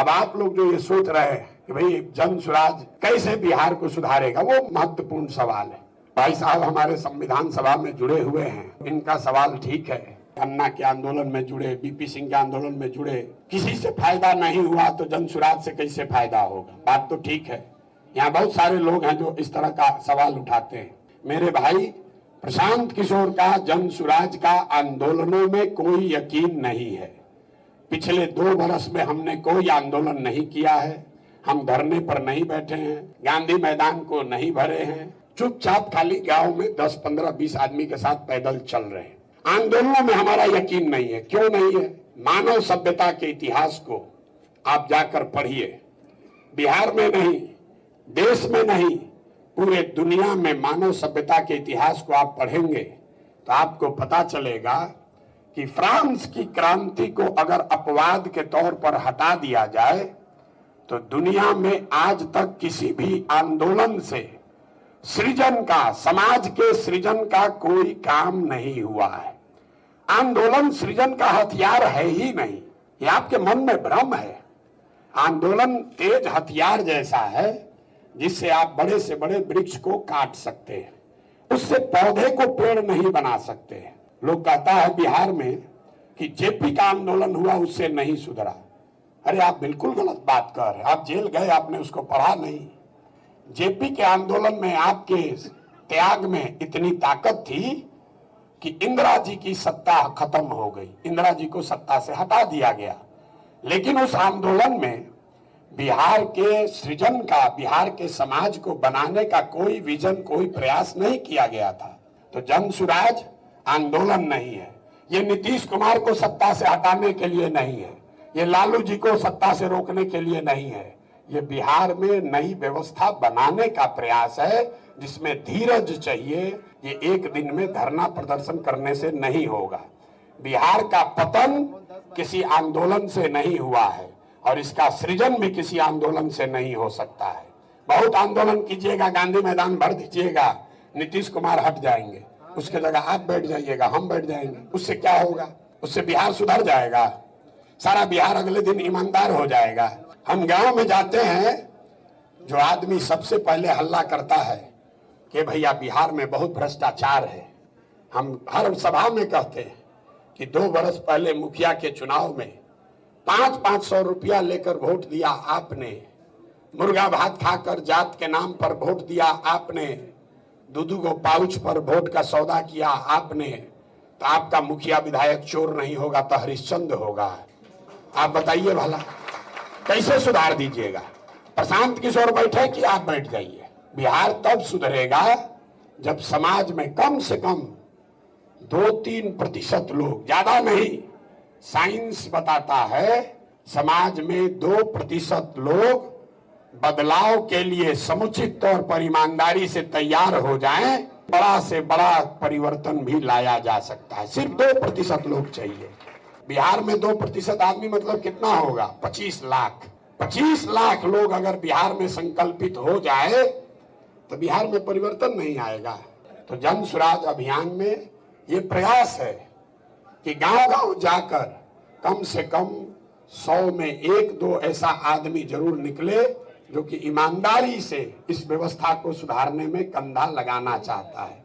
अब आप लोग जो ये सोच रहे हैं कि भाई जन स्वराज कैसे बिहार को सुधारेगा, वो महत्वपूर्ण सवाल है। भाई साहब हमारे संविधान सभा में जुड़े हुए हैं, इनका सवाल ठीक है। अन्ना के आंदोलन में जुड़े, बीपी सिंह के आंदोलन में जुड़े, किसी से फायदा नहीं हुआ तो जन स्वराज से कैसे फायदा होगा? बात तो ठीक है। यहाँ बहुत सारे लोग हैं जो इस तरह का सवाल उठाते हैं। मेरे भाई प्रशांत किशोर का जन स्वराज का आंदोलनों में कोई यकीन नहीं है। पिछले 2 वर्ष में हमने कोई आंदोलन नहीं किया है, हम धरने पर नहीं बैठे हैं, गांधी मैदान को नहीं भरे हैं, चुपचाप खाली गांव में 10, 15, 20 आदमी के साथ पैदल चल रहे हैं। आंदोलनों में हमारा यकीन नहीं है। क्यों नहीं है? मानव सभ्यता के इतिहास को आप जाकर पढ़िए। बिहार में नहीं, देश में नहीं, पूरे दुनिया में मानव सभ्यता के इतिहास को आप पढ़ेंगे तो आपको पता चलेगा कि फ्रांस की क्रांति को अगर अपवाद के तौर पर हटा दिया जाए तो दुनिया में आज तक किसी भी आंदोलन से सृजन का, समाज के सृजन का कोई काम नहीं हुआ है। आंदोलन सृजन का हथियार है ही नहीं, ये आपके मन में भ्रम है। आंदोलन तेज हथियार जैसा है जिससे आप बड़े से बड़े वृक्ष को काट सकते हैं, उससे पौधे को पेड़ नहीं बना सकते। लोग कहता है बिहार में कि जेपी का आंदोलन हुआ उससे नहीं सुधरा। अरे आप बिल्कुल गलत बात कर रहे हैं। आप जेल गए, आपने उसको पढ़ा नहीं। जेपी के आंदोलन में आपके त्याग में इतनी ताकत थी कि इंदिरा जी की सत्ता खत्म हो गई, इंदिरा जी को सत्ता से हटा दिया गया। लेकिन उस आंदोलन में बिहार के सृजन का, बिहार के समाज को बनाने का कोई विजन, कोई प्रयास नहीं किया गया था। तो जन स्वराज आंदोलन नहीं है, ये नीतीश कुमार को सत्ता से हटाने के लिए नहीं है, ये लालू जी को सत्ता से रोकने के लिए नहीं है। ये बिहार में नई व्यवस्था बनाने का प्रयास है जिसमें धीरज चाहिए। ये एक दिन में धरना प्रदर्शन करने से नहीं होगा। बिहार का पतन किसी आंदोलन से नहीं हुआ है और इसका सृजन भी किसी आंदोलन से नहीं हो सकता है। बहुत आंदोलन कीजिएगा, गांधी मैदान भर दीजिएगा, नीतीश कुमार हट जाएंगे, उसके जगह आप बैठ जाइएगा, हम बैठ जाएंगे। उससे क्या होगा? उससे बिहार सुधर जाएगा? सारा बिहार अगले दिन ईमानदार हो जाएगा? हम गांव में जाते हैं, जो आदमी सबसे पहले हल्ला करता है कि भैया बिहार में बहुत भ्रष्टाचार है। हम हर सभा में कहते हैं कि 2 वर्ष पहले मुखिया के चुनाव में 500 रुपया लेकर वोट दिया आपने, मुर्गा भात खाकर जात के नाम पर वोट दिया आपने, 2 पाउच पर वोट का सौदा किया आपने। तो आपका मुखिया विधायक चोर नहीं होगा तो हरिश्चंद्र होगा? आप बताइए भला, कैसे सुधार दीजिएगा? प्रशांत किशोर बैठे कि आप बैठ जाइए। बिहार तब सुधरेगा जब समाज में कम से कम 2-3% लोग, ज्यादा नहीं, साइंस बताता है समाज में 2% लोग बदलाव के लिए समुचित तौर पर ईमानदारी से तैयार हो जाएं, बड़ा से बड़ा परिवर्तन भी लाया जा सकता है। सिर्फ 2% लोग चाहिए। बिहार में 2% आदमी मतलब कितना होगा? 25 लाख। 25 लाख लोग अगर बिहार में संकल्पित हो जाए तो बिहार में परिवर्तन नहीं आएगा। तो जन स्वराज अभियान में ये प्रयास है कि गांव-गांव जाकर कम से कम 100 में 1-2 ऐसा आदमी जरूर निकले जो कि ईमानदारी से इस व्यवस्था को सुधारने में कंधा लगाना चाहता है।